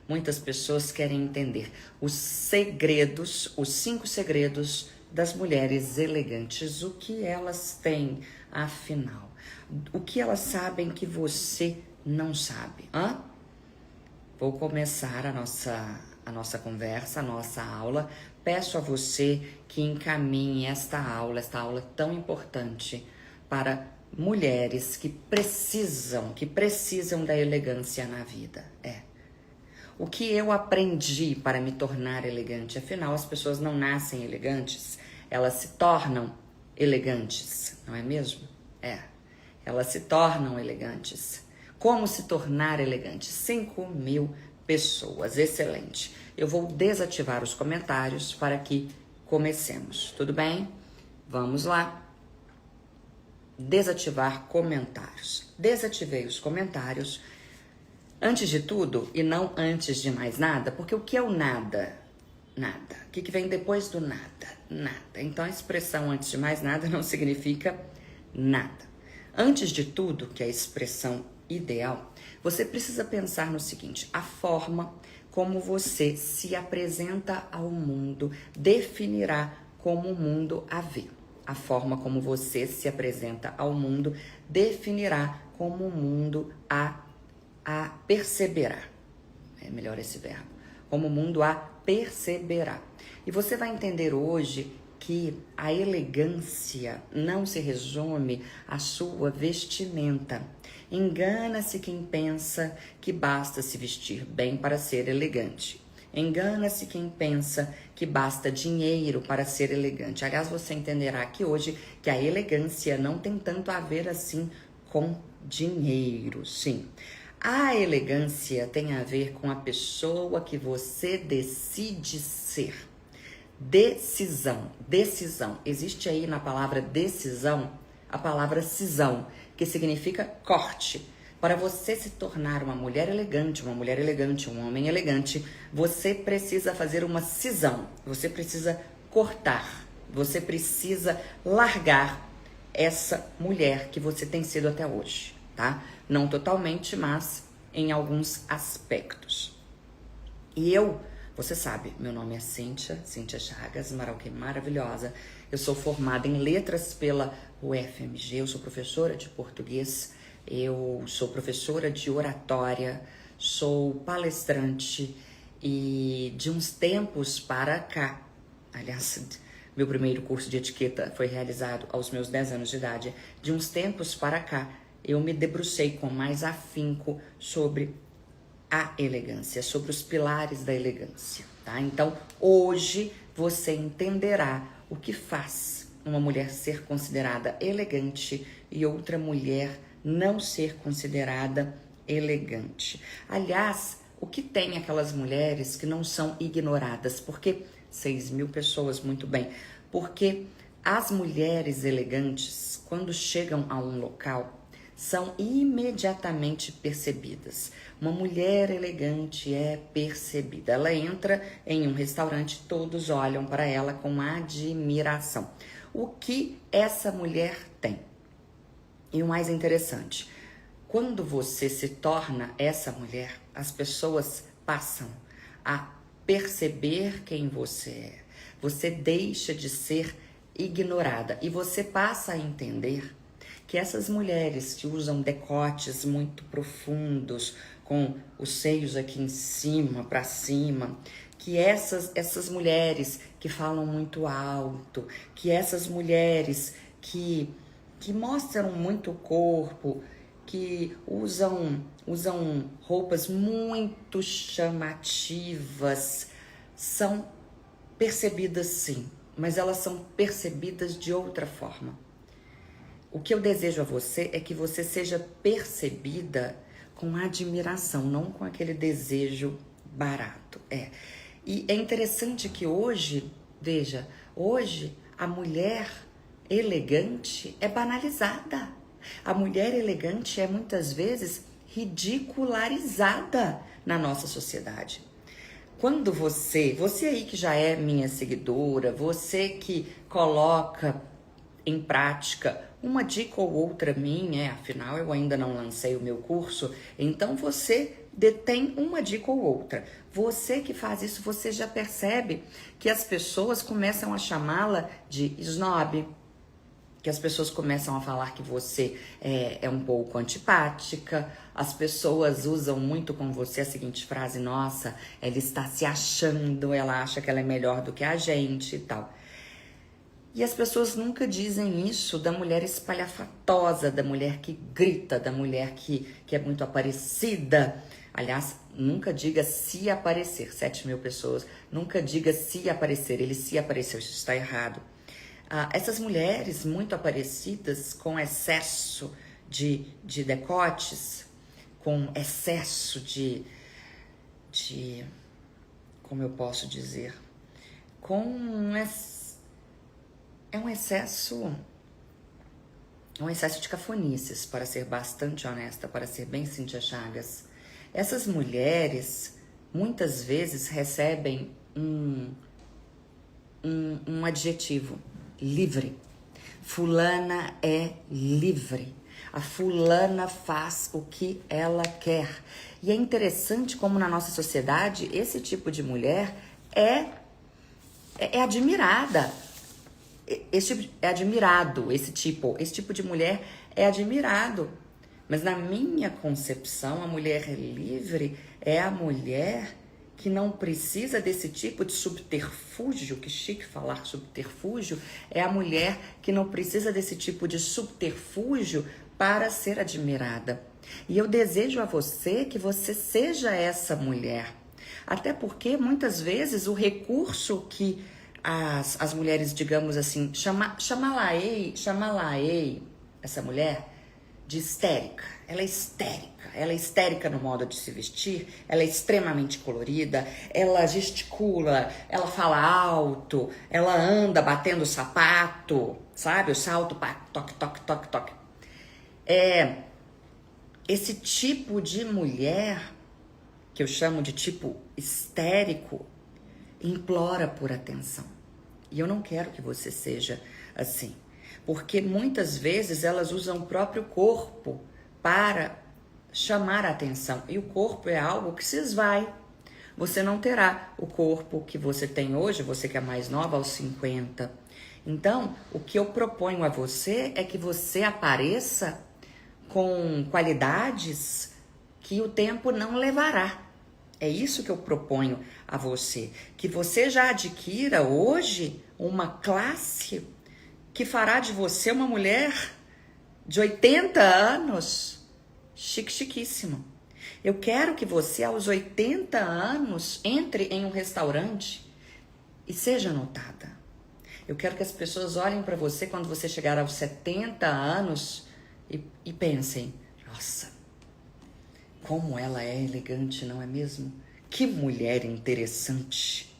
Muitas pessoas querem entender os segredos, os 5 segredos das mulheres elegantes. O que elas têm, afinal? O que elas sabem que você não sabe? Vou começar a nossa conversa, a nossa aula. Peço a você que encaminhe esta aula tão importante para mulheres que precisam da elegância na vida. O que eu aprendi para me tornar elegante? Afinal, as pessoas não nascem elegantes, elas se tornam elegantes, não é mesmo? Elas se tornam elegantes. Como se tornar elegante? 5.000 pessoas, excelente. Eu vou desativar os comentários para que comecemos, tudo bem? Vamos lá. Desativar comentários. Desativei os comentários. Antes de tudo, e não antes de mais nada, porque o que é o nada? Nada. O que vem depois do nada? Nada. Então a expressão antes de mais nada não significa nada. Antes de tudo, que é a expressão ideal, você precisa pensar no seguinte: a forma como você se apresenta ao mundo definirá como o mundo a vê. A forma como você se apresenta ao mundo definirá como o mundo a perceberá. É melhor esse verbo. Como o mundo a perceberá. E você vai entender hoje que a elegância não se resume à sua vestimenta. Engana-se quem pensa que basta se vestir bem para ser elegante. Engana-se quem pensa que basta dinheiro para ser elegante. Aliás, você entenderá aqui hoje que a elegância não tem tanto a ver assim com dinheiro, sim. A elegância tem a ver com a pessoa que você decide ser. Decisão. Existe aí na palavra decisão a palavra cisão, que significa corte. Para você se tornar uma mulher elegante, um homem elegante, você precisa fazer uma cisão. Você precisa cortar. Você precisa largar essa mulher que você tem sido até hoje, tá? Não totalmente, mas em alguns aspectos. E você sabe, meu nome é Cíntia Chagas, maravilhosa. Eu sou formada em letras pela UFMG, eu sou professora de português, eu sou professora de oratória, sou palestrante e de uns tempos para cá, aliás, meu primeiro curso de etiqueta foi realizado aos meus 10 anos de idade, de uns tempos para cá, eu me debrucei com mais afinco sobre a elegância, sobre os pilares da elegância, tá? Então, hoje você entenderá o que faz uma mulher ser considerada elegante e outra mulher não ser considerada elegante. Aliás, o que tem aquelas mulheres que não são ignoradas? Porque 6.000 pessoas, muito bem. Porque as mulheres elegantes, quando chegam a um local, são imediatamente percebidas. Uma mulher elegante é percebida. Ela entra em um restaurante, todos olham para ela com admiração. O que essa mulher tem? E o mais interessante, quando você se torna essa mulher, as pessoas passam a perceber quem você é. Você deixa de ser ignorada e você passa a entender que essas mulheres que usam decotes muito profundos, com os seios aqui em cima, para cima, que essas mulheres que falam muito alto, que essas mulheres que mostram muito o corpo, que usam roupas muito chamativas, são percebidas sim, mas elas são percebidas de outra forma. O que eu desejo a você é que você seja percebida com admiração, não com aquele desejo barato. E é interessante que hoje, veja, hoje a mulher elegante é banalizada. A mulher elegante é muitas vezes ridicularizada na nossa sociedade. Quando você aí que já é minha seguidora, você que coloca em prática uma dica ou outra minha, afinal eu ainda não lancei o meu curso, então você detém uma dica ou outra. Você que faz isso, você já percebe que as pessoas começam a chamá-la de snob, que as pessoas começam a falar que você é um pouco antipática, as pessoas usam muito com você a seguinte frase: nossa, ela está se achando, ela acha que ela é melhor do que a gente e tal. E as pessoas nunca dizem isso da mulher espalhafatosa, da mulher que grita, da mulher que é muito aparecida. Aliás, nunca diga se aparecer, 7.000 pessoas, nunca diga se aparecer, ele se apareceu, isso está errado. Essas mulheres muito aparecidas, com excesso de decotes, com excesso de como eu posso dizer, é um excesso de cafonices, para ser bastante honesta, para ser bem Cíntia Chagas. Essas mulheres, muitas vezes, recebem um adjetivo: livre. Fulana é livre. A fulana faz o que ela quer. E é interessante como na nossa sociedade esse tipo de mulher é admirada. Esse tipo de mulher é admirado. Mas na minha concepção, a mulher livre é a mulher que não precisa desse tipo de subterfúgio, que chique falar subterfúgio, é a mulher que não precisa desse tipo de subterfúgio para ser admirada. E eu desejo a você que você seja essa mulher. Até porque muitas vezes o recurso que as mulheres, digamos assim, chamá-la-ei essa mulher de histérica. Ela é histérica no modo de se vestir, ela é extremamente colorida, ela gesticula, ela fala alto, ela anda batendo o sapato, sabe? O salto, toque, toque, toque, toque. Esse tipo de mulher, que eu chamo de tipo histérico, implora por atenção. E eu não quero que você seja assim. Porque muitas vezes elas usam o próprio corpo para chamar a atenção. E o corpo é algo que se esvai. Você não terá o corpo que você tem hoje, você que é mais nova, aos 50. Então, o que eu proponho a você é que você apareça com qualidades que o tempo não levará. É isso que eu proponho a você. Que você já adquira hoje uma classe que fará de você uma mulher de 80 anos, chiquíssima. Eu quero que você, aos 80 anos, entre em um restaurante e seja notada. Eu quero que as pessoas olhem para você quando você chegar aos 70 anos e pensem: nossa, como ela é elegante, não é mesmo? Que mulher interessante.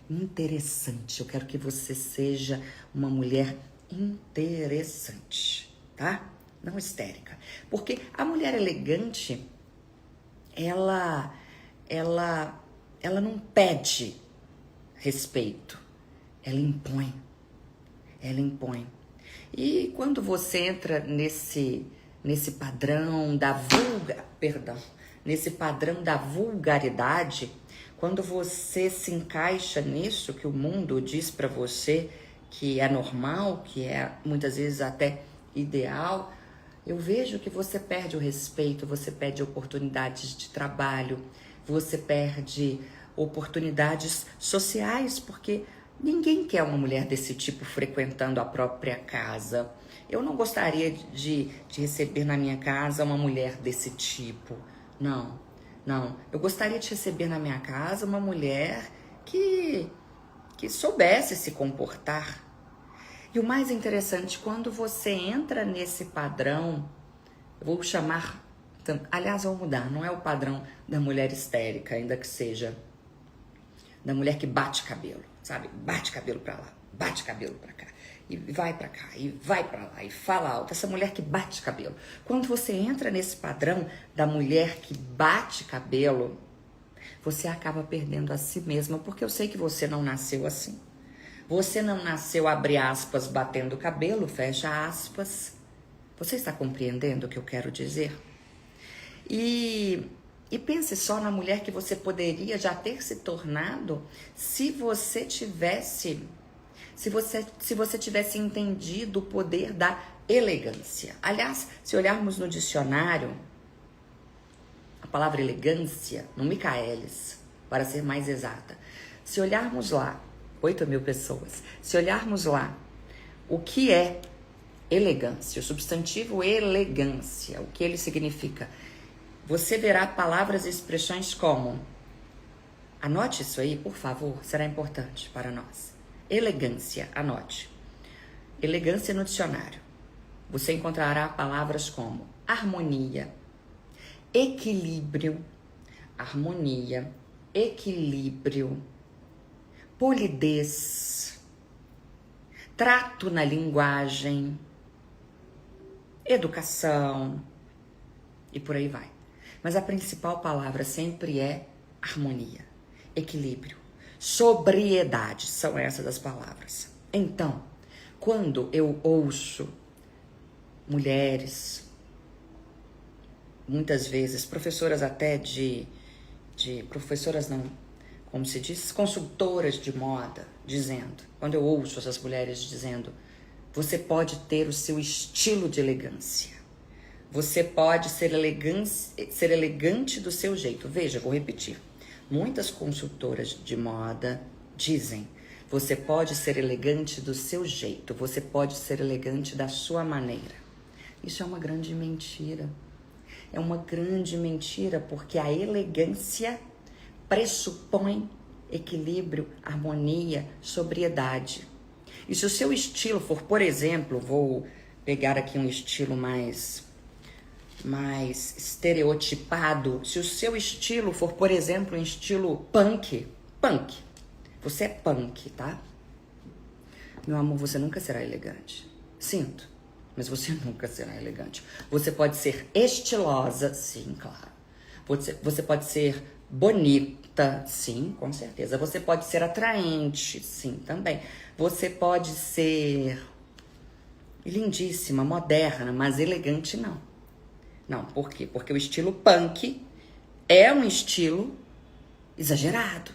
Interessante. Eu quero que você seja uma mulher interessante, tá? Não histérica. Porque a mulher elegante, ela não pede respeito, ela impõe. Ela impõe. E quando você entra nesse padrão da vulgaridade, quando você se encaixa nisso que o mundo diz pra você que é normal, que é muitas vezes até ideal, eu vejo que você perde o respeito, você perde oportunidades de trabalho, você perde oportunidades sociais, porque ninguém quer uma mulher desse tipo frequentando a própria casa. Eu não gostaria de receber na minha casa uma mulher desse tipo. Não. Eu gostaria de receber na minha casa uma mulher que soubesse se comportar. E o mais interessante, quando você entra nesse padrão, eu vou chamar, aliás, vou mudar, não é o padrão da mulher histérica, ainda que seja da mulher que bate cabelo, sabe? Bate cabelo pra lá, bate cabelo pra cá, e vai pra cá, e vai pra lá, e fala alto. Essa mulher que bate cabelo. Quando você entra nesse padrão da mulher que bate cabelo, você acaba perdendo a si mesma, porque eu sei que você não nasceu assim. Você não nasceu, abre aspas, batendo cabelo, fecha aspas. Você está compreendendo o que eu quero dizer? E E pense só na mulher que você poderia já ter se tornado se você tivesse entendido o poder da elegância. Aliás, se olharmos no dicionário, a palavra elegância, no Michaelis, para ser mais exata, se olharmos lá, 8.000 pessoas, se olharmos lá, o que é elegância, o substantivo elegância, o que ele significa, você verá palavras e expressões como, anote isso aí, por favor, será importante para nós. Elegância, anote. Elegância no dicionário. Você encontrará palavras como harmonia, equilíbrio, harmonia, equilíbrio, polidez, trato na linguagem, educação e por aí vai. Mas a principal palavra sempre é harmonia, equilíbrio, sobriedade, são essas as palavras. Então, quando eu ouço mulheres, muitas vezes professoras até professoras não, como se diz, consultoras de moda, dizendo, quando eu ouço essas mulheres dizendo, você pode ter o seu estilo de elegância, você pode ser elegante do seu jeito. Veja, vou repetir, muitas consultoras de moda dizem, você pode ser elegante do seu jeito, você pode ser elegante da sua maneira. Isso é uma grande mentira. É uma grande mentira porque a elegância pressupõe equilíbrio, harmonia, sobriedade. E se o seu estilo for, por exemplo, vou pegar aqui um estilo mais estereotipado, se o seu estilo for, por exemplo, um estilo punk, você é punk, tá? Meu amor, você nunca será elegante. Sinto, mas você nunca será elegante. Você pode ser estilosa, sim, claro. Você pode ser bonita, sim, com certeza. Você pode ser atraente, sim, também. Você pode ser lindíssima, moderna, mas elegante não. Não, por quê? Porque o estilo punk é um estilo exagerado.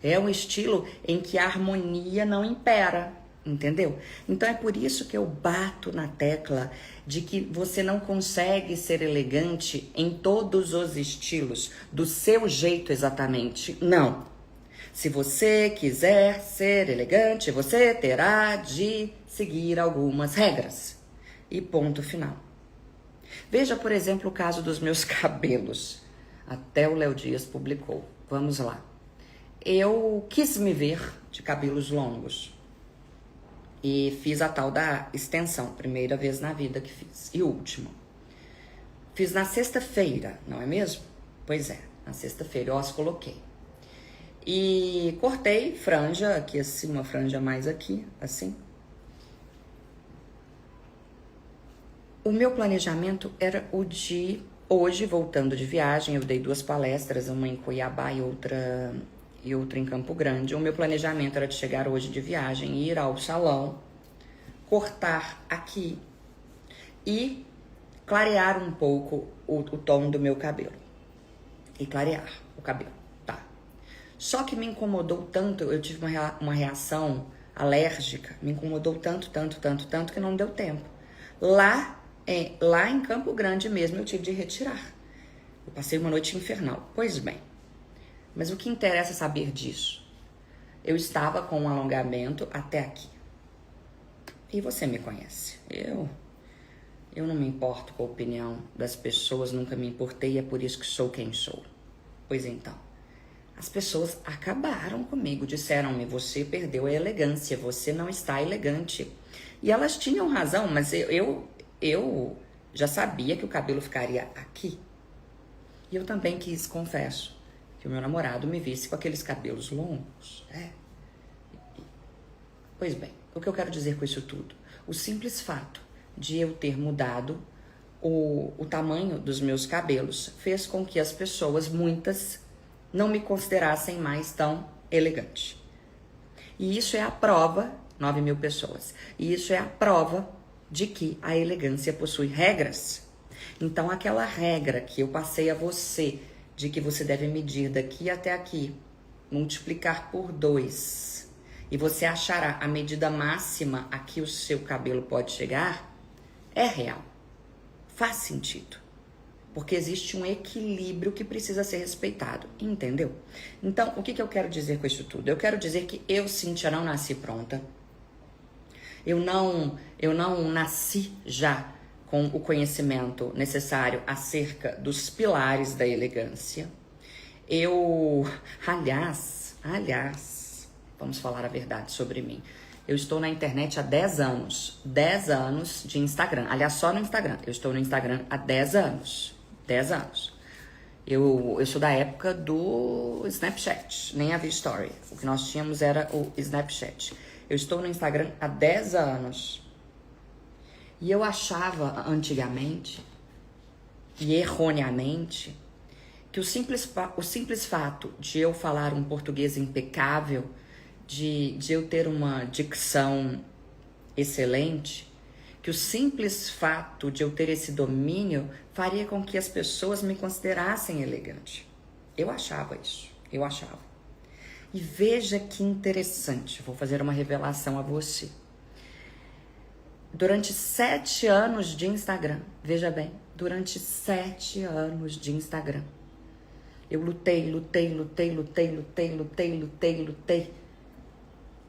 É um estilo em que a harmonia não impera, entendeu? Então é por isso que eu bato na tecla de que você não consegue ser elegante em todos os estilos, do seu jeito exatamente, não. Se você quiser ser elegante, você terá de seguir algumas regras. E ponto final. Veja, por exemplo, o caso dos meus cabelos. Até o Léo Dias publicou. Vamos lá. Eu quis me ver de cabelos longos. E fiz a tal da extensão. Primeira vez na vida que fiz. E última. Fiz na sexta-feira, não é mesmo? Pois é, na sexta-feira eu as coloquei. E cortei franja aqui assim, uma franja mais aqui, assim. O meu planejamento era o de hoje, voltando de viagem, eu dei 2 palestras, uma em Cuiabá e outra em Campo Grande. O meu planejamento era de chegar hoje de viagem, ir ao salão, cortar aqui e clarear um pouco o tom do meu cabelo. E clarear o cabelo, tá. Só que me incomodou tanto, eu tive uma reação alérgica, me incomodou tanto que não deu tempo. Lá em Campo Grande mesmo eu tive de retirar. Eu passei uma noite infernal. Pois bem, mas o que interessa saber disso? Eu estava com um alongamento até aqui. E você me conhece. Eu não me importo com a opinião das pessoas, nunca me importei, é por isso que sou quem sou. Pois então, as pessoas acabaram comigo, disseram-me, você perdeu a elegância, você não está elegante. E elas tinham razão, mas eu já sabia que o cabelo ficaria aqui. E eu também quis, confesso, que o meu namorado me visse com aqueles cabelos longos. Pois bem, o que eu quero dizer com isso tudo? O simples fato de eu ter mudado o tamanho dos meus cabelos fez com que as pessoas, muitas, não me considerassem mais tão elegante. E isso é a prova, 9.000 pessoas, e isso é a prova de que a elegância possui regras. Então, aquela regra que eu passei a você de que você deve medir daqui até aqui, multiplicar por 2, e você achará a medida máxima a que o seu cabelo pode chegar, é real. Faz sentido. Porque existe um equilíbrio que precisa ser respeitado, entendeu? Então, o que eu quero dizer com isso tudo? Eu quero dizer que eu, Cíntia, não nasci pronta. Eu não nasci já com o conhecimento necessário acerca dos pilares da elegância. Aliás, vamos falar a verdade sobre mim. Eu estou na internet há 10 anos. 10 anos de Instagram. Aliás, só no Instagram. Eu estou no Instagram há 10 anos. 10 anos. Eu sou da época do Snapchat. Nem havia Story. O que nós tínhamos era o Snapchat. Eu estou no Instagram há 10 anos. E eu achava antigamente, e erroneamente, que o simples fato de eu falar um português impecável, de eu ter uma dicção excelente, que o simples fato de eu ter esse domínio faria com que as pessoas me considerassem elegante. Eu achava isso, eu achava. E veja que interessante, vou fazer uma revelação a você. Durante 7 anos de Instagram, veja bem, durante 7 anos de Instagram, eu lutei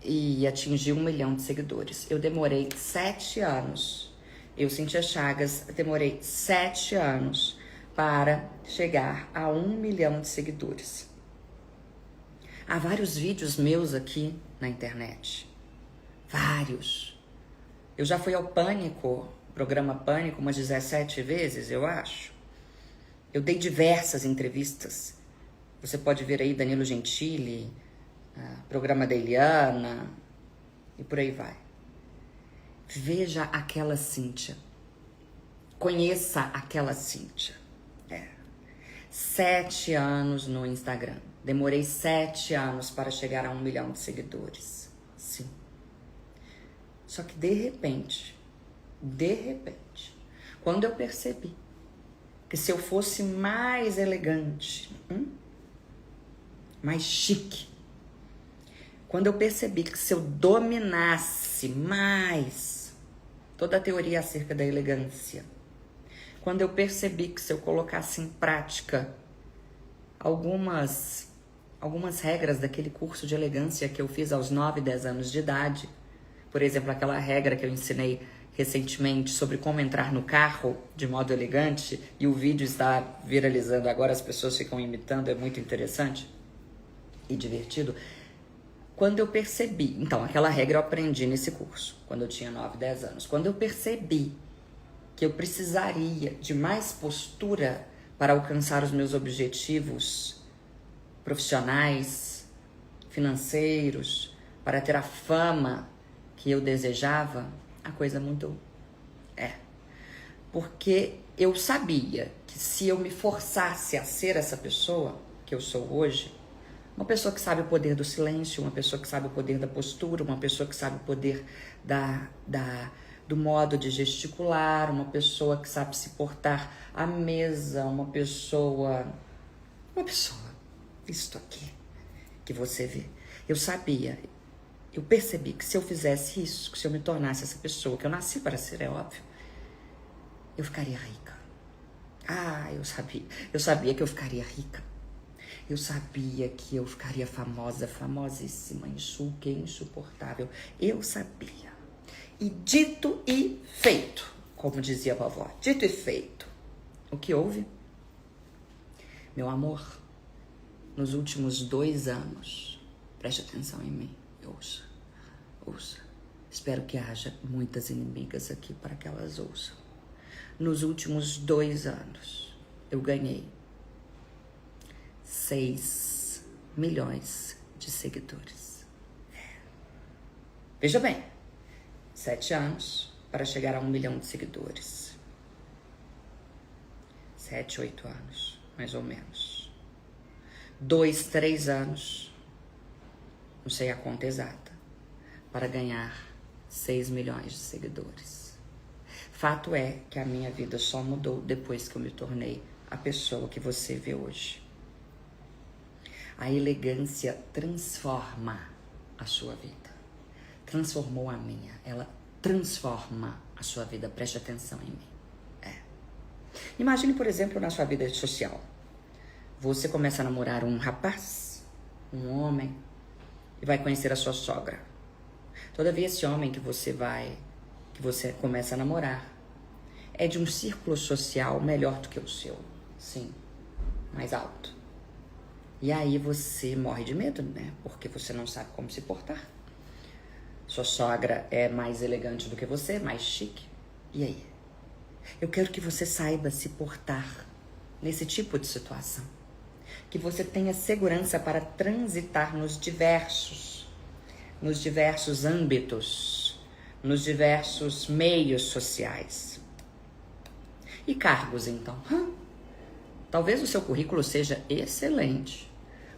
e atingi 1 milhão de seguidores. Eu demorei 7 anos. Eu, Cíntia Chagas, demorei 7 anos para chegar a 1 milhão de seguidores. Há vários vídeos meus aqui na internet. Vários. Eu já fui ao Pânico, programa Pânico, umas 17 vezes, eu acho. Eu dei diversas entrevistas. Você pode ver aí Danilo Gentili, programa da Eliana, e por aí vai. Veja aquela Cíntia. Conheça aquela Cíntia. 7 anos no Instagram. Demorei 7 anos para chegar a 1 milhão de seguidores. Sim. Só que de repente, quando eu percebi que se eu fosse mais elegante, mais chique, quando eu percebi que se eu dominasse mais toda a teoria acerca da elegância, quando eu percebi que se eu colocasse em prática algumas regras daquele curso de elegância que eu fiz aos 9, 10 anos de idade, por exemplo, aquela regra que eu ensinei recentemente sobre como entrar no carro de modo elegante, e o vídeo está viralizando agora, as pessoas ficam imitando, é muito interessante e divertido. Quando eu percebi, então aquela regra eu aprendi nesse curso, quando eu tinha 9, 10 anos. Quando eu percebi que eu precisaria de mais postura para alcançar os meus objetivos profissionais, financeiros, para ter a fama que eu desejava, a coisa mudou. Porque eu sabia que se eu me forçasse a ser essa pessoa que eu sou hoje, uma pessoa que sabe o poder do silêncio, uma pessoa que sabe o poder da postura, uma pessoa que sabe o poder do modo de gesticular, uma pessoa que sabe se portar à mesa, uma pessoa, isto aqui que você vê. Eu percebi que se eu fizesse isso, que se eu me tornasse essa pessoa que eu nasci para ser, é óbvio, eu ficaria rica. Eu sabia que eu ficaria rica. Eu sabia que eu ficaria famosa, famosíssima, insuportável. Eu sabia. E dito e feito, como dizia a vovó, dito e feito. O que houve? Meu amor, nos últimos 2 anos, preste atenção em mim, ouça. Espero que haja muitas inimigas aqui para que elas ouçam. Nos últimos 2 anos, eu ganhei 6 milhões de seguidores. Veja bem, 7 anos para chegar a 1 milhão de seguidores. 7, 8 anos, mais ou menos. 2, 3 anos, não sei a conta exata, para ganhar 6 milhões de seguidores. Fato é que a minha vida só mudou depois que eu me tornei a pessoa que você vê hoje. A elegância transforma a sua vida. Transformou a minha. Ela transforma a sua vida. Preste atenção em mim. Imagine, por exemplo, na sua vida social. Você começa a namorar um rapaz, um homem, e vai conhecer a sua sogra. Todavia, esse homem que você começa a namorar, é de um círculo social melhor do que o seu. Sim, mais alto. E aí você morre de medo, né? Porque você não sabe como se portar. Sua sogra é mais elegante do que você, mais chique. E aí? Eu quero que você saiba se portar nesse tipo de situação. Que você tenha segurança para transitar nos diversos âmbitos, nos diversos meios sociais. E cargos, então? Talvez o seu currículo seja excelente,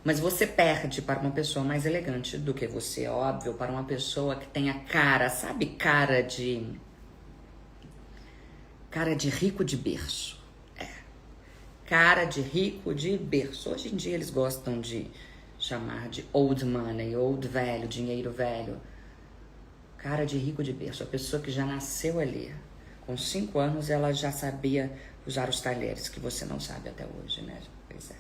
mas você perde para uma pessoa mais elegante do que você, óbvio, para uma pessoa que tenha cara, sabe, cara de rico de berço. Cara de rico de berço. Hoje em dia eles gostam de chamar de old money, old velho, dinheiro velho. Cara de rico de berço. A pessoa que já nasceu ali. Com 5 anos ela já sabia usar os talheres, que você não sabe até hoje, né? Pois é.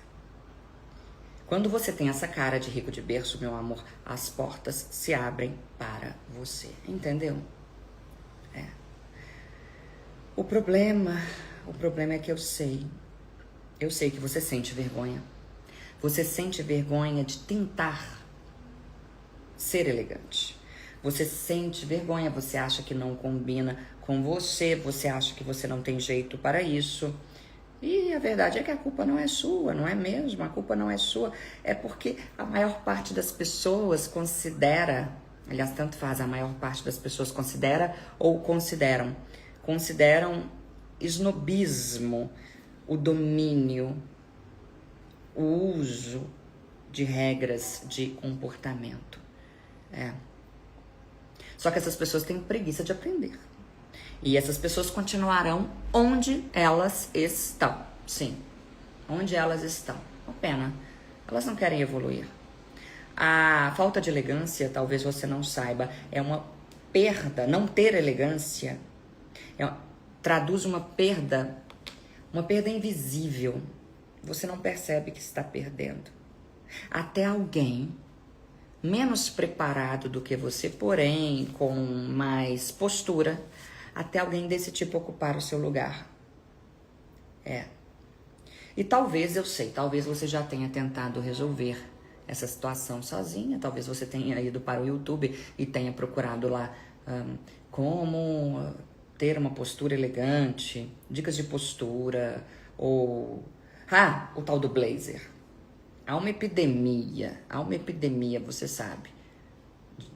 Quando você tem essa cara de rico de berço, meu amor, as portas se abrem para você. Entendeu? O problema é que eu sei que você sente vergonha. Você sente vergonha de tentar ser elegante. Você sente vergonha, você acha que não combina com você, você acha que você não tem jeito para isso. E a verdade é que a culpa não é sua, não é mesmo? A culpa não é sua. É porque a maior parte das pessoas considera, aliás, tanto faz, a maior parte das pessoas considera ou consideram snobismo, o domínio, o uso de regras de comportamento. Só que essas pessoas têm preguiça de aprender. E essas pessoas continuarão onde elas estão. Sim, onde elas estão. Uma pena. Elas não querem evoluir. A falta de elegância, talvez você não saiba, é uma perda. Não ter elegância traduz uma perda invisível. Você não percebe que está perdendo. Até alguém menos preparado do que você, porém com mais postura, até alguém desse tipo ocupar o seu lugar. E talvez você já tenha tentado resolver essa situação sozinha. Talvez você tenha ido para o YouTube e tenha procurado lá como ter uma postura elegante, dicas de postura, ou o tal do blazer. Há uma epidemia, você sabe,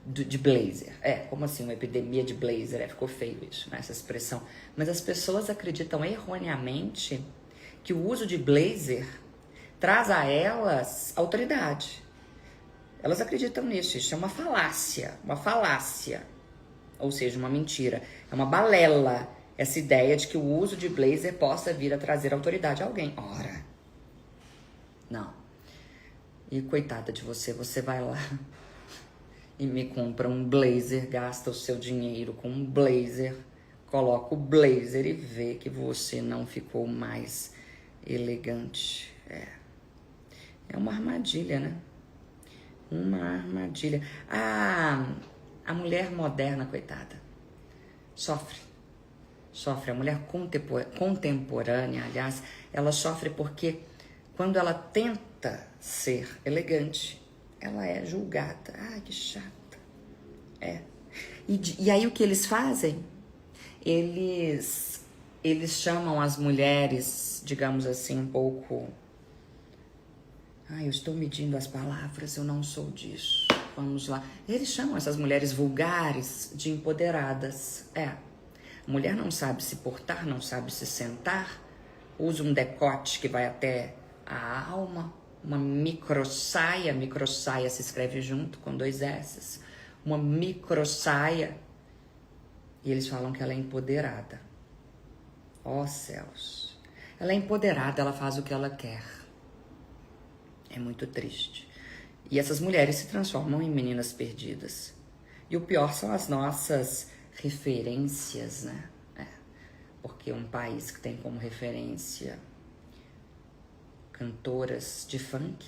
de blazer. Como assim uma epidemia de blazer? Ficou feio isso, né, essa expressão. Mas as pessoas acreditam erroneamente que o uso de blazer traz a elas autoridade. Elas acreditam nisso, isso é uma falácia. Ou seja, uma mentira. É uma balela essa ideia de que o uso de blazer possa vir a trazer autoridade a alguém. Ora, não. E coitada de você, você vai lá e me compra um blazer, gasta o seu dinheiro com um blazer, coloca o blazer e vê que você não ficou mais elegante. É uma armadilha, né? Uma armadilha. A mulher moderna, coitada, sofre. A mulher contemporânea, aliás, ela sofre porque quando ela tenta ser elegante, ela é julgada. Que chata. E aí o que eles fazem? Eles chamam as mulheres, digamos assim, um pouco... eu estou medindo as palavras, eu não sou disso. Vamos lá. Eles chamam essas mulheres vulgares de empoderadas. A mulher não sabe se portar, não sabe se sentar, usa um decote que vai até a alma, uma microsaia se escreve junto com 2 S's, uma microsaia, e eles falam que ela é empoderada. Céus! Ela é empoderada, ela faz o que ela quer. É muito triste. E essas mulheres se transformam em meninas perdidas. E o pior são as nossas referências, né? Porque um país que tem como referência cantoras de funk,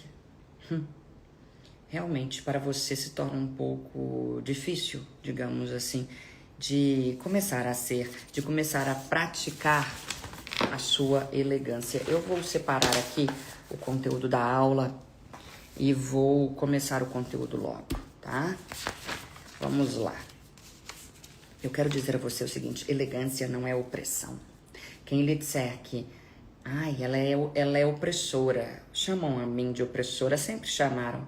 realmente para você se torna um pouco difícil, digamos assim, de começar a praticar a sua elegância. Eu vou separar aqui o conteúdo da aula e vou começar o conteúdo logo, tá? Vamos lá. Eu quero dizer a você o seguinte: elegância não é opressão. Quem lhe disser que ela é opressora, chamam a mim de opressora, sempre chamaram.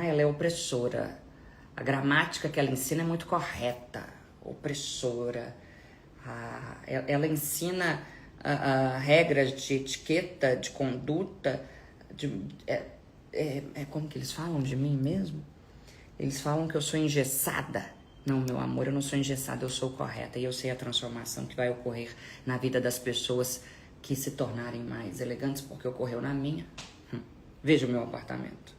Ela é opressora. A gramática que ela ensina é muito correta. Opressora. Ela ensina regras de etiqueta, de conduta. Como que eles falam de mim mesmo? Eles falam que eu sou engessada. Não, meu amor, eu não sou engessada, eu sou correta. E eu sei a transformação que vai ocorrer na vida das pessoas que se tornarem mais elegantes, porque ocorreu na minha. Veja o meu apartamento.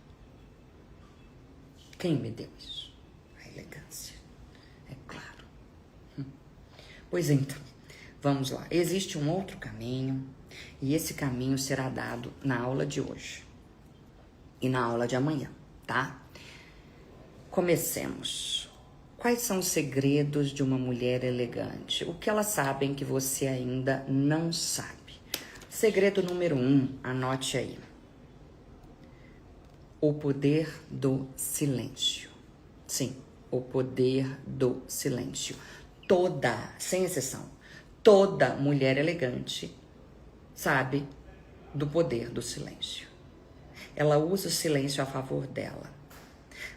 Quem me deu isso? A elegância. É claro. Pois então, vamos lá. Existe um outro caminho, e esse caminho será dado na aula de hoje e na aula de amanhã, tá? Comecemos. Quais são os segredos de uma mulher elegante? O que elas sabem que você ainda não sabe? Segredo número 1, anote aí. O poder do silêncio. Sim, o poder do silêncio. Sem exceção, toda mulher elegante sabe do poder do silêncio. Ela usa o silêncio a favor dela.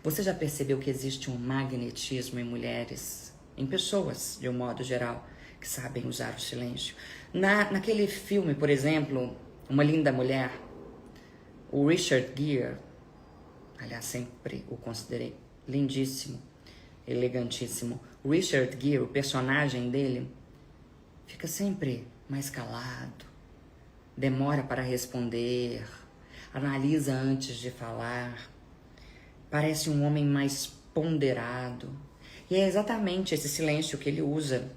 Você já percebeu que existe um magnetismo em mulheres, em pessoas, de um modo geral, que sabem usar o silêncio? Naquele filme, por exemplo, Uma Linda Mulher, o Richard Gere, aliás, sempre o considerei lindíssimo, elegantíssimo. O Richard Gere, o personagem dele, fica sempre mais calado, demora para responder, analisa antes de falar. Parece um homem mais ponderado. E é exatamente esse silêncio que ele usa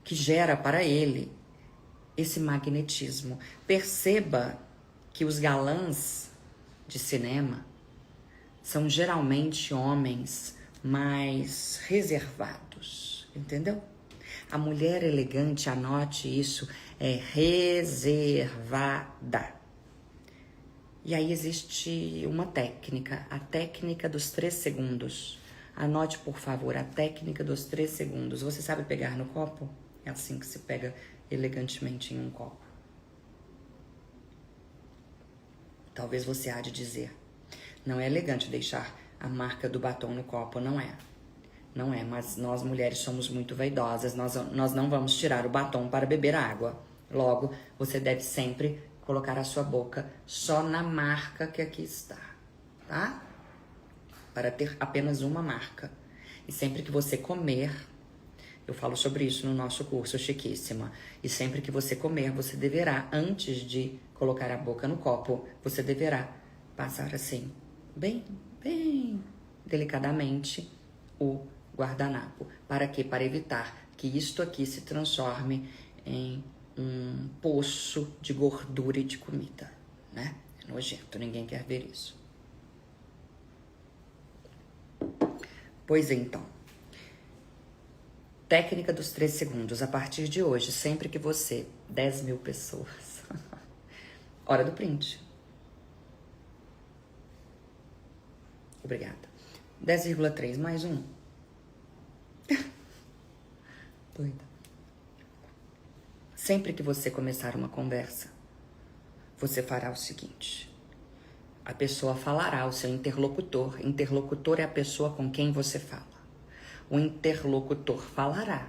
que gera para ele esse magnetismo. Perceba que os galãs de cinema são geralmente homens mais reservados, entendeu? A mulher elegante, anote isso, é reservada. E aí existe uma técnica, a técnica dos 3 segundos. Anote, por favor, a técnica dos 3 segundos. Você sabe pegar no copo? É assim que se pega elegantemente em um copo. Talvez você há de dizer, não é elegante deixar a marca do batom no copo, não é. Não é, mas nós mulheres somos muito vaidosas, nós não vamos tirar o batom para beber água. Logo, você deve sempre colocar a sua boca só na marca que aqui está, tá? Para ter apenas uma marca. E sempre que você comer, eu falo sobre isso no nosso curso Chiquíssima, e sempre que você comer, você deverá, antes de colocar a boca no copo, você deverá passar assim, bem delicadamente, o guardanapo. Para quê? Para evitar que isto aqui se transforme em um poço de gordura e de comida, né? É nojento, ninguém quer ver isso. Pois então, técnica dos 3 segundos. A partir de hoje, sempre que você, 10.000 pessoas, hora do print. Obrigada. 10,3 mais um. Doida. Sempre que você começar uma conversa, você fará o seguinte. A pessoa falará, o seu interlocutor. Interlocutor é a pessoa com quem você fala. O interlocutor falará.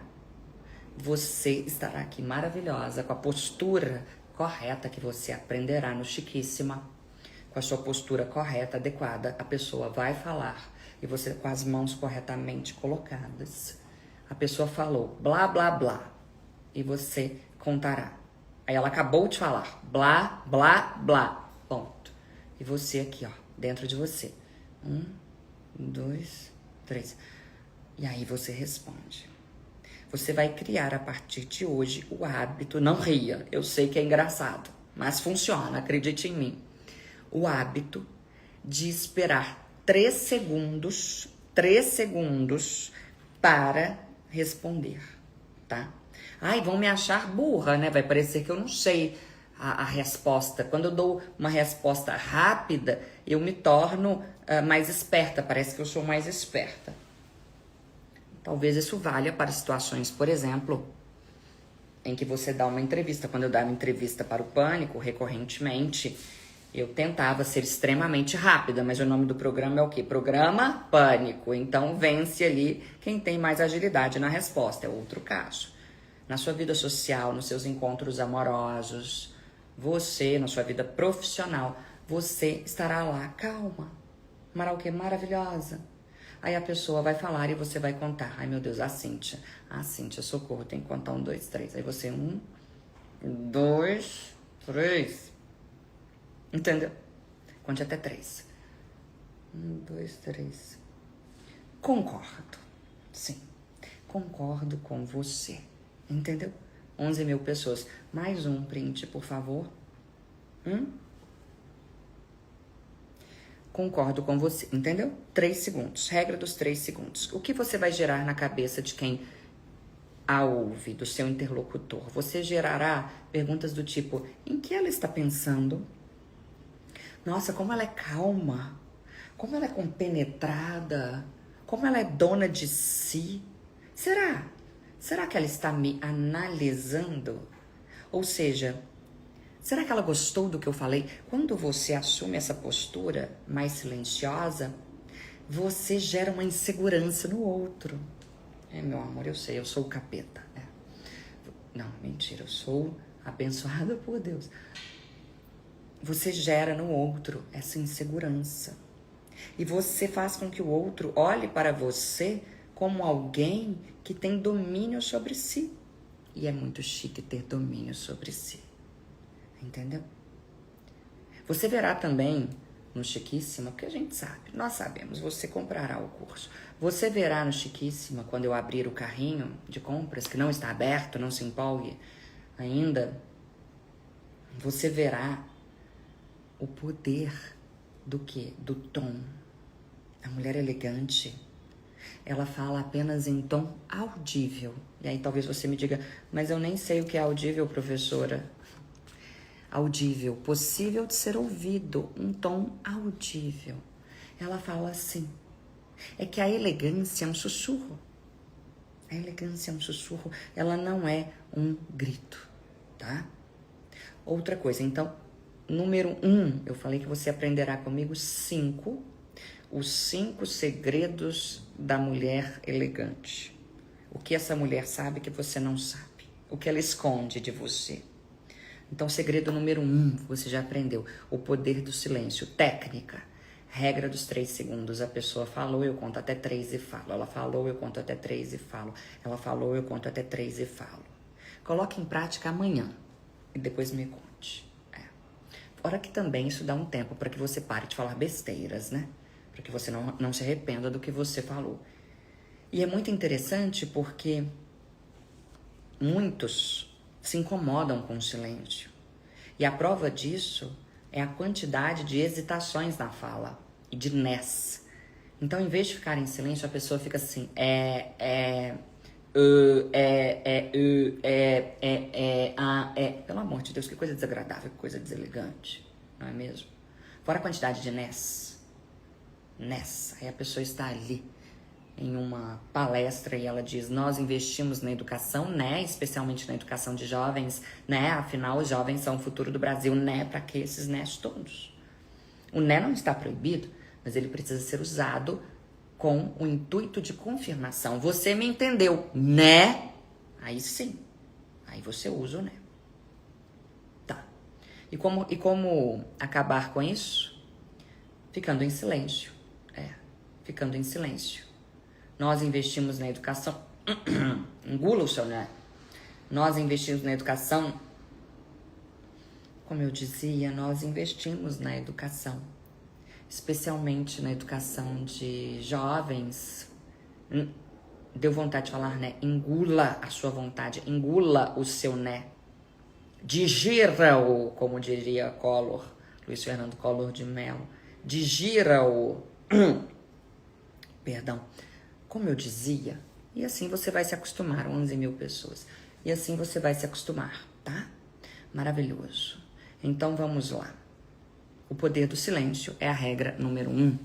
Você estará aqui maravilhosa, com a postura correta que você aprenderá no Chiquíssima. Com a sua postura correta, adequada, a pessoa vai falar. E você com as mãos corretamente colocadas. A pessoa falou, blá, blá, blá. E você contará. Aí ela acabou de falar, blá, blá, blá, ponto. e você aqui, ó, dentro de você. 1, 2, 3. E aí você responde. Você vai criar a partir de hoje o hábito, não ria, eu sei que é engraçado, mas funciona, acredite em mim. O hábito de esperar 3 segundos para responder, tá? Ai, vão me achar burra, né? Vai parecer que eu não sei a resposta. Quando eu dou uma resposta rápida, eu me torno mais esperta. Parece que eu sou mais esperta. Talvez isso valha para situações, por exemplo, em que você dá uma entrevista. Quando eu dava uma entrevista para o Pânico, recorrentemente, eu tentava ser extremamente rápida, mas o nome do programa é o quê? Programa Pânico. Então, vence ali quem tem mais agilidade na resposta. É outro caso. Na sua vida social, nos seus encontros amorosos, você, na sua vida profissional, você estará lá, calma, maravilhosa. Aí a pessoa vai falar e você vai contar. Ai, meu Deus, a Cíntia, socorro, tem que contar 1, 2, 3. Aí você, 1, 2, 3. Entendeu? Conte até 3. 1, 2, 3. Concordo. Sim, concordo com você. Entendeu? 11 mil pessoas. Mais um print, por favor. Concordo com você. Entendeu? 3 segundos. Regra dos 3 segundos. O que você vai gerar na cabeça de quem a ouve, do seu interlocutor? Você gerará perguntas do tipo: em que ela está pensando? Nossa, como ela é calma. Como ela é compenetrada. Como ela é dona de si. Será que ela está me analisando? Ou seja, será que ela gostou do que eu falei? Quando você assume essa postura mais silenciosa, você gera uma insegurança no outro. Meu amor, eu sei, eu sou o capeta. Não, mentira, eu sou abençoada por Deus. Você gera no outro essa insegurança. E você faz com que o outro olhe para você como alguém que tem domínio sobre si. E é muito chique ter domínio sobre si. Entendeu? Você verá também no Chiquíssima, porque a gente sabe, nós sabemos, você comprará o curso. Você verá no Chiquíssima, quando eu abrir o carrinho de compras, que não está aberto, não se empolgue ainda, você verá o poder do quê? Do tom. A mulher elegante, ela fala apenas em tom audível. E aí talvez você me diga, mas eu nem sei o que é audível, professora. Audível, possível de ser ouvido, um tom audível. Ela fala assim, é que a elegância é um sussurro. A elegância é um sussurro, ela não é um grito, tá? Outra coisa, então, número 1, eu falei que você aprenderá comigo os 5 segredos da mulher elegante. O que essa mulher sabe que você não sabe. O que ela esconde de você. Então, segredo número 1, você já aprendeu. O poder do silêncio. Técnica. Regra dos 3 segundos. A pessoa falou, eu conto até 3 e falo. Ela falou, eu conto até 3 e falo. Ela falou, eu conto até 3 e falo. Coloque em prática amanhã. E depois me conte. Fora que também isso dá um tempo para que você pare de falar besteiras, né? Para que você não se arrependa do que você falou. E é muito interessante porque muitos se incomodam com o silêncio. E a prova disso é a quantidade de hesitações na fala e de nés. Então, em vez de ficar em silêncio, a pessoa fica assim, Pelo amor de Deus, que coisa desagradável, que coisa deselegante, não é mesmo? Fora a quantidade de nés. Aí a pessoa está ali em uma palestra e ela diz, nós investimos na educação, né? Especialmente na educação de jovens, né? Afinal, os jovens são o futuro do Brasil, né? Para que esses nés todos? O né não está proibido, mas ele precisa ser usado com o intuito de confirmação. Você me entendeu, né? Aí sim, aí você usa o né. Tá. E como acabar com isso? Ficando em silêncio. Ficando em silêncio. Nós investimos na educação. Engula o seu né. Nós investimos na educação como eu dizia, nós investimos na educação, especialmente na educação de jovens. Deu vontade de falar, né? Engula a sua vontade, engula o seu né. Digira-o, como diria Collor, Luiz Fernando Collor de Mello. Digira-o. Perdão. Como eu dizia, e assim você vai se acostumar, 11 mil pessoas. E assim você vai se acostumar, tá? Maravilhoso. Então vamos lá. O poder do silêncio é a regra número 1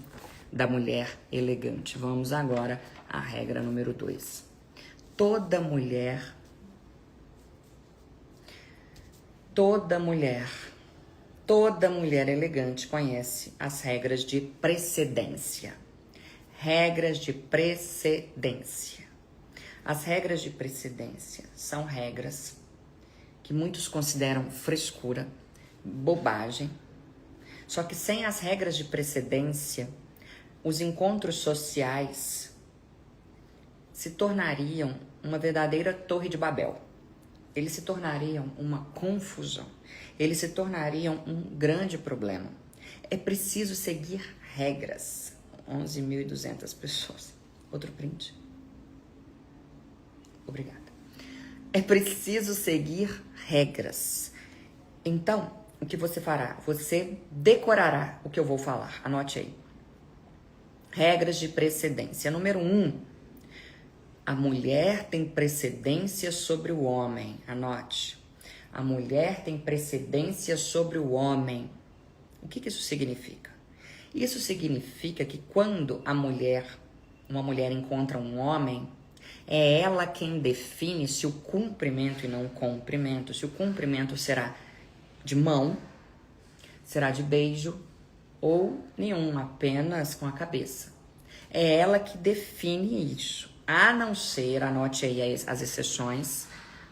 da mulher elegante. Vamos agora à regra número 2. Toda mulher elegante conhece as regras de precedência. Regras de precedência. As regras de precedência são regras que muitos consideram frescura, bobagem. Só que sem as regras de precedência, os encontros sociais se tornariam uma verdadeira torre de Babel. Eles se tornariam uma confusão. Eles se tornariam um grande problema. É preciso seguir regras. 11.200 pessoas. Outro print. Obrigada. É preciso seguir regras. Então, o que você fará? Você decorará o que eu vou falar. Anote aí. Regras de precedência. Número 1. A mulher tem precedência sobre o homem. Anote. A mulher tem precedência sobre o homem. O que isso significa? Isso significa que quando uma mulher encontra um homem, é ela quem define se o cumprimento e não o cumprimento, se o cumprimento será de mão, será de beijo ou nenhum, apenas com a cabeça. É ela que define isso. A não ser, anote aí as exceções,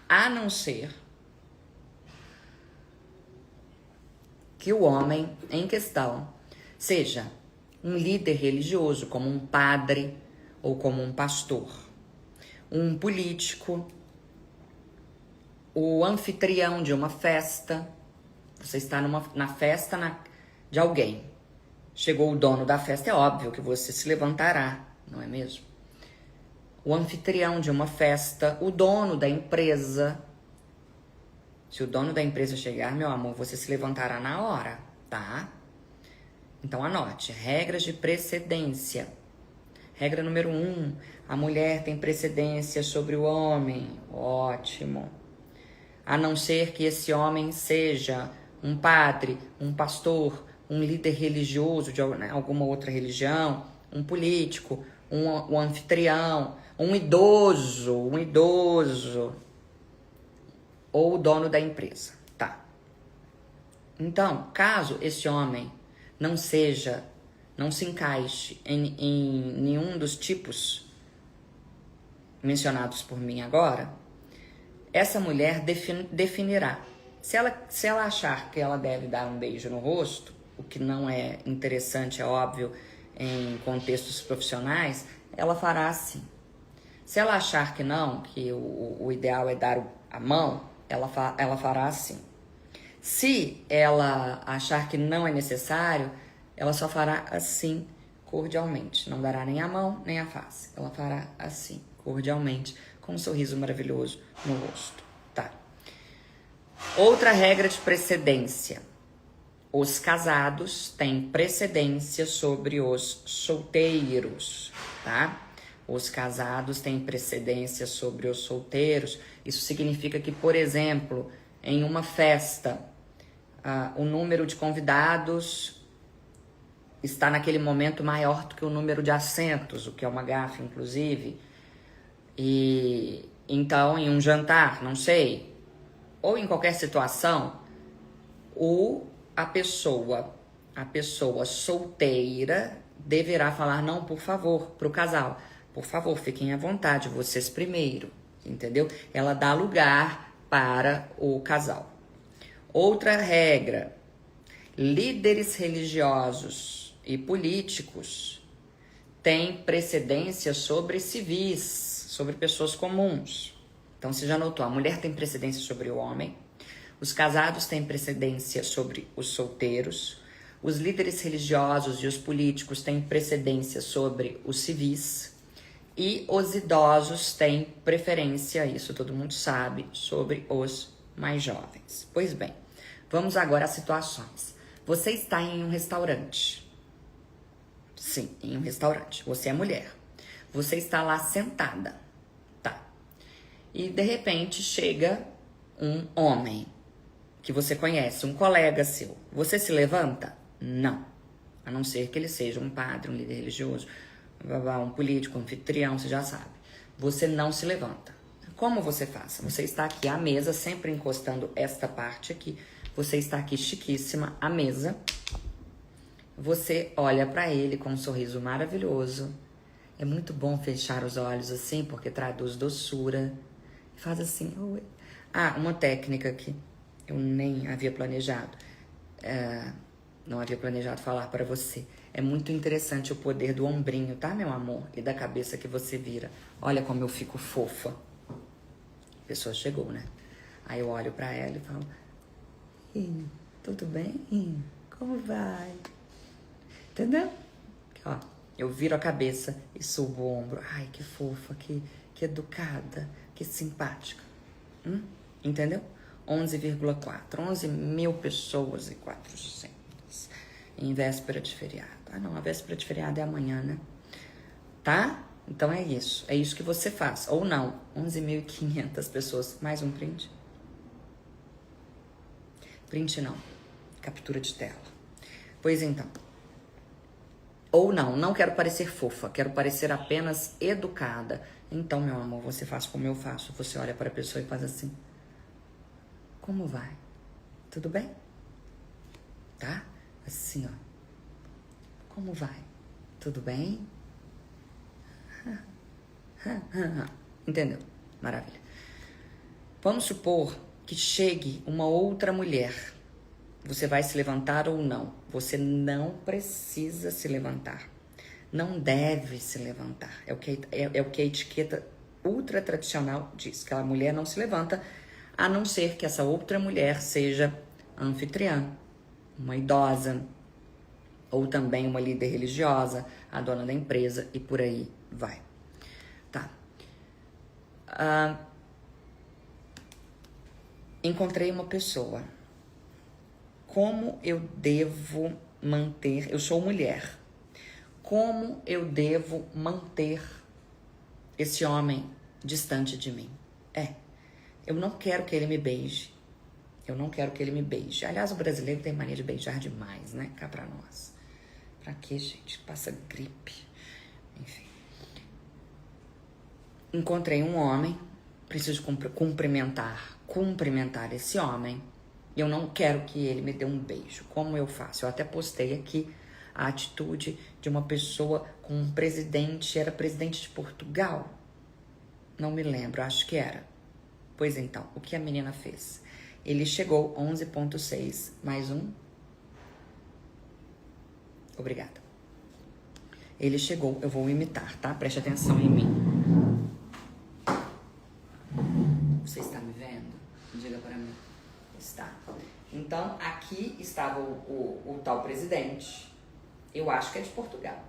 a não ser que o homem em questão seja um líder religioso, como um padre ou como um pastor, um político, o anfitrião de uma festa. Você está na festa de alguém. Chegou o dono da festa, é óbvio que você se levantará, não é mesmo? O anfitrião de uma festa, o dono da empresa. Se o dono da empresa chegar, meu amor, você se levantará na hora, tá? Então anote, regras de precedência. Regra número 1, a mulher tem precedência sobre o homem. Ótimo. A não ser que esse homem seja um padre, um pastor, um líder religioso de alguma outra religião, um político, um anfitrião, um idoso, ou o dono da empresa, tá? Então, caso esse homem não se encaixe em nenhum dos tipos mencionados por mim agora, essa mulher definirá. Se ela achar que ela deve dar um beijo no rosto, o que não é interessante, é óbvio, em contextos profissionais, ela fará assim. Se ela achar que não, que o ideal é dar a mão, ela fará assim. Se ela achar que não é necessário, ela só fará assim, cordialmente. Não dará nem a mão, nem a face. Ela fará assim, cordialmente, com um sorriso maravilhoso no rosto. Tá. Outra regra de precedência. Os casados têm precedência sobre os solteiros, tá? Os casados têm precedência sobre os solteiros. Isso significa que, por exemplo, em uma festa, o número de convidados está naquele momento maior do que o número de assentos, o que é uma gafe, inclusive. E então, em um jantar, não sei, ou em qualquer situação, a pessoa solteira deverá falar não, por favor, para o casal. Por favor, fiquem à vontade, vocês primeiro, entendeu? Ela dá lugar para o casal. Outra regra, líderes religiosos e políticos têm precedência sobre civis, sobre pessoas comuns. Então, você já notou, a mulher tem precedência sobre o Os casados têm precedência sobre os solteiros. Os líderes religiosos e os políticos têm precedência sobre os civis. E os idosos têm preferência, isso todo mundo sabe, sobre os mais jovens. Pois bem, vamos agora às situações. Você está em um restaurante. Sim, em um restaurante. Você é mulher. Você está lá sentada. Tá. E de repente chega um homem que você conhece, um colega seu. Você se levanta? Não. A não ser que ele seja um padre, um líder religioso, um político, um anfitrião, você já sabe. Você não se levanta. Como você faz? Você está aqui à mesa, sempre encostando esta parte aqui. Você está aqui chiquíssima à mesa. Você olha para ele com um sorriso maravilhoso. É muito bom fechar os olhos assim, porque traduz doçura. Faz assim. Oi. Ah, uma técnica que eu nem havia planejado. Não havia planejado falar para você. É muito interessante o poder do ombrinho, tá, meu amor? E da cabeça que você vira. Olha como eu fico fofa. A pessoa chegou, né? Aí eu olho pra ela e falo: tudo bem? Como vai? Entendeu? Ó, eu viro a cabeça e subo o ombro. Ai, que fofa, que educada, que simpática. Entendeu? 11,4. 11 mil pessoas e 400. Em véspera de feriado. Ah, não, a véspera de feriado é amanhã, né? Tá? Então é isso. É isso que você faz. Ou não. 11.500 pessoas. Mais um print? Print não. Captura de tela. Pois então. Ou não. Não quero parecer fofa. Quero parecer apenas educada. Então, meu amor, você faz como eu faço. Você olha para a pessoa e faz assim. Como vai? Tudo bem? Tá? Assim, ó. Como vai? Tudo bem? Entendeu? Maravilha. Vamos supor que chegue uma outra mulher. Você vai se levantar ou não? Você não precisa se levantar. Não deve se levantar. É o que a etiqueta ultra tradicional diz. Que a mulher não se levanta, a não ser que essa outra mulher seja anfitriã, uma idosa, ou também uma líder religiosa, a dona da empresa, e por aí vai. Tá. Encontrei uma pessoa. Como eu devo manter... Eu sou mulher. Como eu devo manter esse homem distante de mim? Eu não quero que ele me beije. Eu não quero que ele me beije. Aliás, o brasileiro tem mania de beijar demais, né? Cá pra nós. Pra quê, gente? Passa gripe. Enfim. Encontrei um homem. Preciso cumprimentar esse homem. E eu não quero que ele me dê um beijo. Como eu faço? Eu até postei aqui a atitude de uma pessoa com um presidente. Era presidente de Portugal? Não me lembro, acho que era. Pois então, o que a menina fez? Ele chegou 11,6, mais um. Obrigada. Ele chegou, eu vou imitar, tá? Preste atenção em mim. Você está me vendo? Diga para mim. Está. Então, aqui estava o tal presidente. Eu acho que é de Portugal.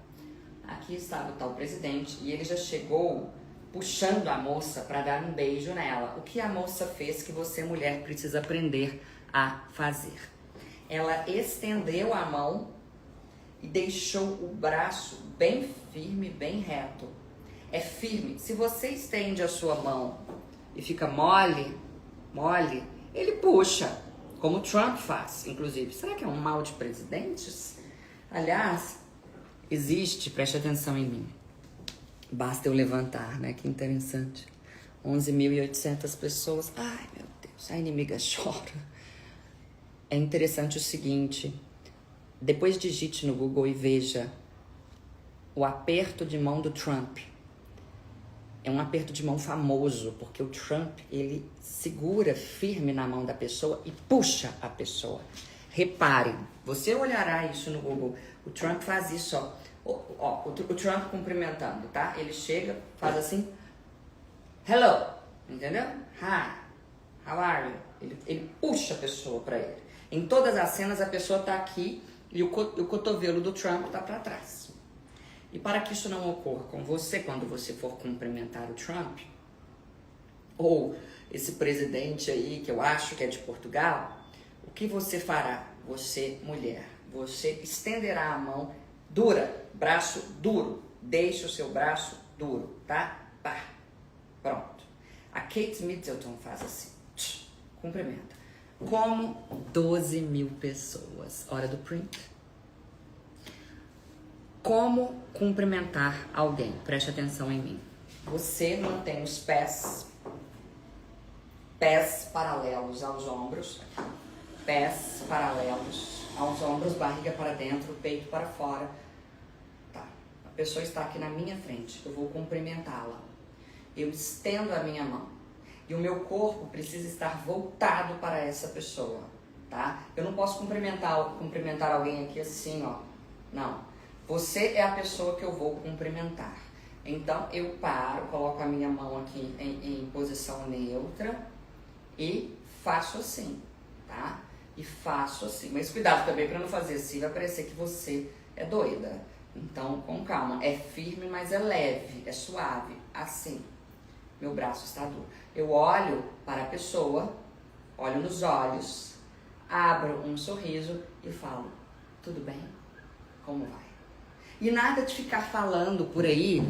Aqui estava o tal presidente e ele já chegou puxando a moça para dar um beijo nela. O que a moça fez que você, mulher, precisa aprender a fazer? Ela estendeu a mão e deixou o braço bem firme, bem reto. É firme. Se você estende a sua mão e fica mole, ele puxa, como o Trump faz, inclusive. Será que é um mal de presidentes? Aliás, existe, preste atenção em mim. Basta eu levantar, né? Que interessante. 11.800 pessoas. Ai, meu Deus, a inimiga chora. É interessante o seguinte. Depois digite no Google e veja o aperto de mão do Trump. É um aperto de mão famoso, porque o Trump, ele segura firme na mão da pessoa e puxa a pessoa. Repare, você olhará isso no Google. O Trump faz isso, ó. Ó, o Trump cumprimentando, tá? Ele chega, faz assim, hello, entendeu? Hi, how are you? Ele puxa a pessoa para ele. Em todas as cenas a pessoa tá aqui e o cotovelo do Trump tá para trás. E para que isso não ocorra com você, quando você for cumprimentar o Trump, ou esse presidente aí, que eu acho que é de Portugal, o que você fará? Você, mulher, você estenderá a mão dura, braço duro, deixe o seu braço duro, tá? Pá, pronto. A Kate Middleton faz assim, cumprimenta. Como 12 mil pessoas. Hora do print. Como cumprimentar alguém? Preste atenção em mim. Você mantém os pés paralelos aos ombros, pés paralelos aos ombros, barriga para dentro, peito para fora. Tá. A pessoa está aqui na minha frente, eu vou cumprimentá-la. Eu estendo a minha mão e o meu corpo precisa estar voltado para essa pessoa, tá? Eu não posso cumprimentar alguém aqui assim, ó. Não. Você é a pessoa que eu vou cumprimentar. Então eu paro, coloco a minha mão aqui em posição neutra e faço assim, tá? E faço assim. Mas cuidado também para não fazer assim, vai parecer que você é doida. Então, com calma. É firme, mas é leve, é suave. Assim. Meu braço está duro. Eu olho para a pessoa, olho nos olhos, abro um sorriso e falo, tudo bem? Como vai? E nada de ficar falando por aí,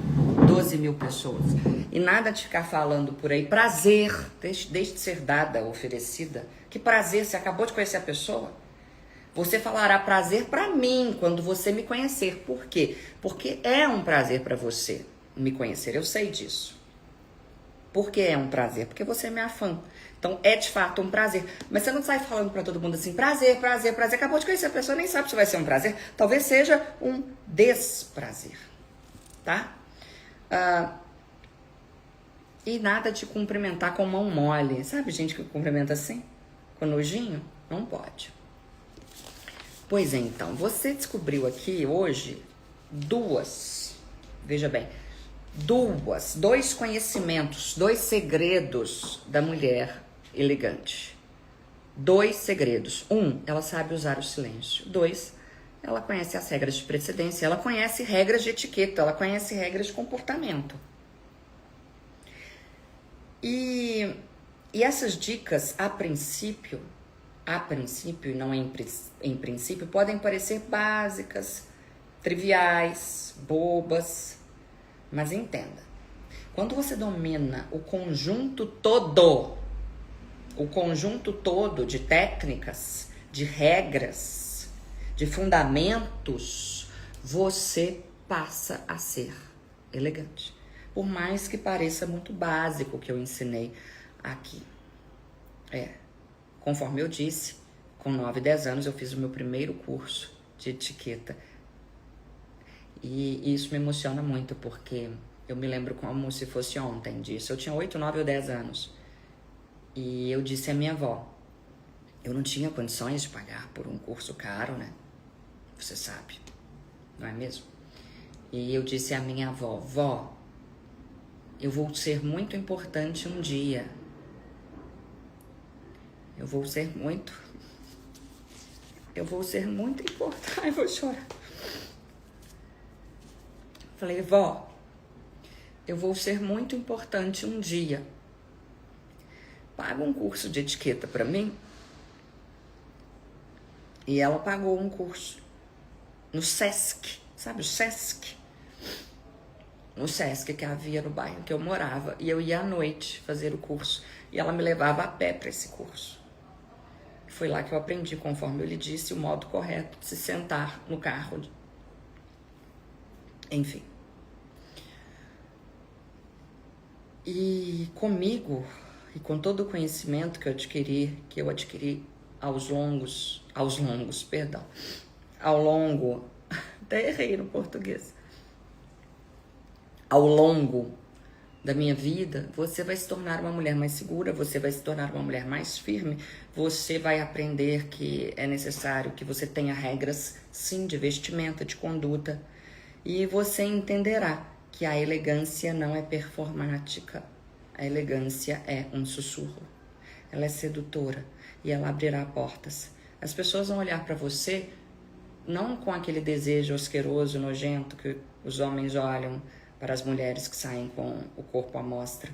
12 mil pessoas, e nada de ficar falando por aí, prazer, deixe de ser dada, oferecida. Que prazer, você acabou de conhecer a pessoa? Você falará prazer para mim quando você me conhecer. Por quê? Porque é um prazer para você me conhecer, eu sei disso. Por que é um prazer? Porque você é minha fã. Então, é de fato um prazer. Mas você não sai falando pra todo mundo assim, prazer, prazer, prazer. Acabou de conhecer a pessoa, nem sabe se vai ser um prazer. Talvez seja um desprazer, tá? E nada de cumprimentar com mão mole. Sabe gente que cumprimenta assim? Com nojinho? Não pode. Pois é, então. Você descobriu aqui hoje veja bem, dois conhecimentos, 2 segredos da mulher elegante. 2 segredos. 1, ela sabe usar o silêncio. 2, ela conhece as regras de precedência, ela conhece regras de etiqueta, ela conhece regras de comportamento. E essas dicas, a princípio e não em princípio, podem parecer básicas, triviais, bobas. Mas entenda, quando você domina o conjunto todo de técnicas, de regras, de fundamentos, você passa a ser elegante. Por mais que pareça muito básico o que eu ensinei aqui. Conforme eu disse, com 9, 10 anos eu fiz o meu primeiro curso de etiqueta. E isso me emociona muito, porque eu me lembro como se fosse ontem disso. Eu tinha 8, 9 ou 10 anos. E eu disse à minha avó, eu não tinha condições de pagar por um curso caro, né? Você sabe, não é mesmo? E eu disse à minha avó, vó, eu vou ser muito importante um dia. Eu vou ser muito importante. Ai, vou chorar. Falei, vó, eu vou ser muito importante um dia. Paga um curso de etiqueta pra mim? E ela pagou um curso no Sesc, sabe o Sesc? No Sesc que havia no bairro que eu morava. E eu ia à noite fazer o curso. E ela me levava a pé para esse curso. Foi lá que eu aprendi, conforme eu lhe disse, o modo correto de se sentar no carro. Enfim. E comigo, e com todo o conhecimento que eu adquiri ao longo, até errei no português, ao longo da minha vida, você vai se tornar uma mulher mais segura, você vai se tornar uma mulher mais firme, você vai aprender que é necessário que você tenha regras, sim, de vestimenta, de conduta, e você entenderá que a elegância não é performática, a elegância é um sussurro. ela é sedutora e ela abrirá portas. As pessoas vão olhar para você não com aquele desejo asqueroso, nojento que os homens olham para as mulheres que saem com o corpo à mostra.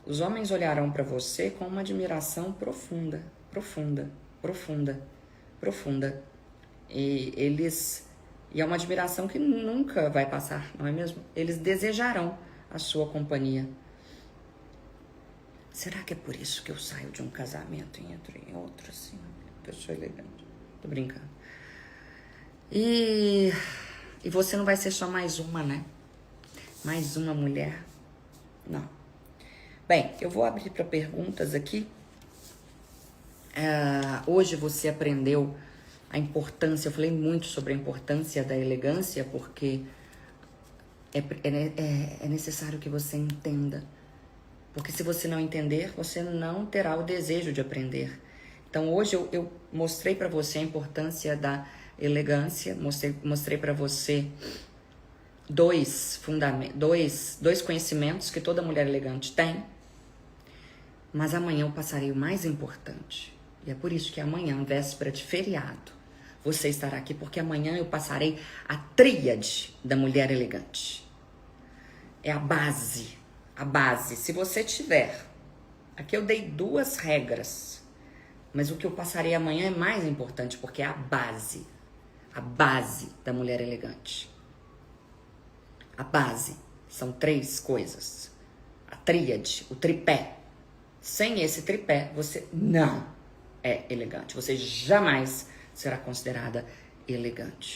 Os homens olharão para você com uma admiração profunda, profunda, profunda, profunda. E é uma admiração que nunca vai passar, não é mesmo? Eles desejarão a sua companhia. Será que é por isso que eu saio de um casamento e entro em outro, assim? Pessoa elegante. Tô brincando. E você não vai ser só mais uma, né? Mais uma mulher. Não. Bem, eu vou abrir para perguntas aqui. Hoje você aprendeu a importância, eu falei muito sobre a importância da elegância, porque é necessário que você entenda. Porque se você não entender, você não terá o desejo de aprender. Então hoje eu mostrei para você a importância da elegância, mostrei para você dois conhecimentos que toda mulher elegante tem. Mas amanhã eu passarei o mais importante. E é por isso que amanhã, véspera de feriado, você estará aqui, porque amanhã eu passarei a tríade da mulher elegante. É a base. A base. Se você tiver... Aqui eu dei 2 regras. Mas o que eu passarei amanhã é mais importante, porque é a base. A base da mulher elegante. A base. São 3 coisas. A tríade, o tripé. Sem esse tripé, você não é elegante. Você jamais será considerada elegante.